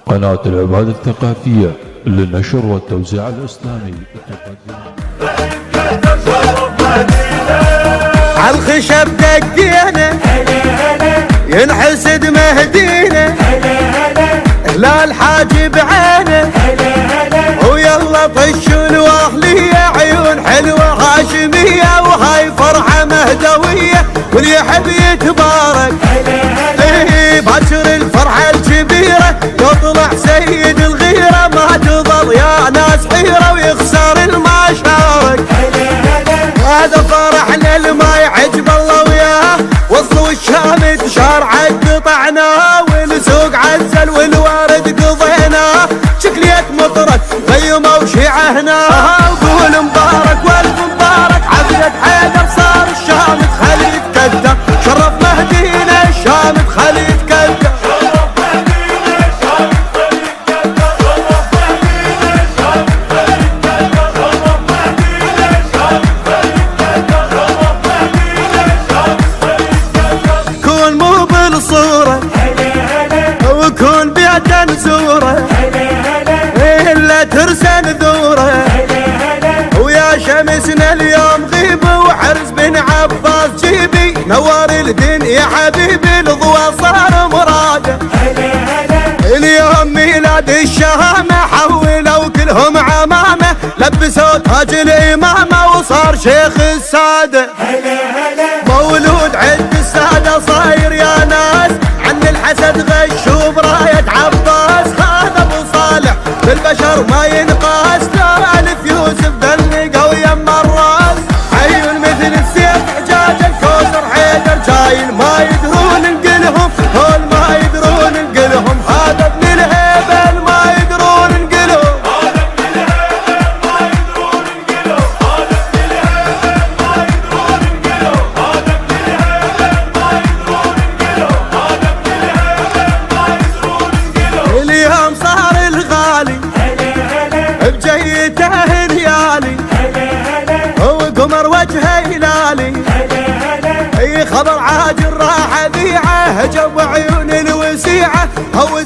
قناة العبادة الثقافية للنشر والتوزيع الإسلامي تقدم عالخشب دقينا ينحسد مهدينا لا الحاج بعينه ويلا طشوا الواهلية عيون حلوة هاشمية وهاي فرحة مهدوية واللي يحب يتبارك باكر الفرحة الكبيرة يطلع سيد الغيرة ما تظل يا ناس حيرة ويخسر المشارك هذا فرحنا الما يعجب الله وياه وصلوا الشام شارع قطعناه والسوق عزل والوارد قضيناه شكلية مطرد غيمة وشيعة هنا وقول مبارك والف مبارك عبدة حيدر صار الشام تخلي يتكدر شرف مهدينا الشام تخلي يتكدر كون مو بالصورة وكون بيتا نزوره إلا ترسل ذوره ويا شمسنا اليوم غيبه وحرز بن عباس جيبي نور الدنيا حبيبي الضوى صار مراده اليوم ميلاد الشهامة حولوا كلهم عمامة لبسوا تاج الإمامة وصار شيخ السادة مولود عند السادة صاير يا ناس عن الحسد غشوا براية عباس هذا ابو صالح بالبشر ما ينقاس لا الف يوسف دلقه ويما الراس عيون مثل السيف حجاج الكوثر حيدر جايل ما يدرون انقلهم هول ما يدرون انقلهم هذا ابن الهيبل ما يدرون انقلهم هذا ابن الهيبل ما يدرون انقلهم هذا ابن الهيبل ما يدرون انقلهم هذا ابن الهيبل ما يدرون انقلهم هذا ابن الهيبل ما يدرون انقلهم اليوم صار الغالي بجيته هنيالي هو قمر وجهه هلالي اي خبر عاجل راح ذيعه هجم عيون الوسيعه هو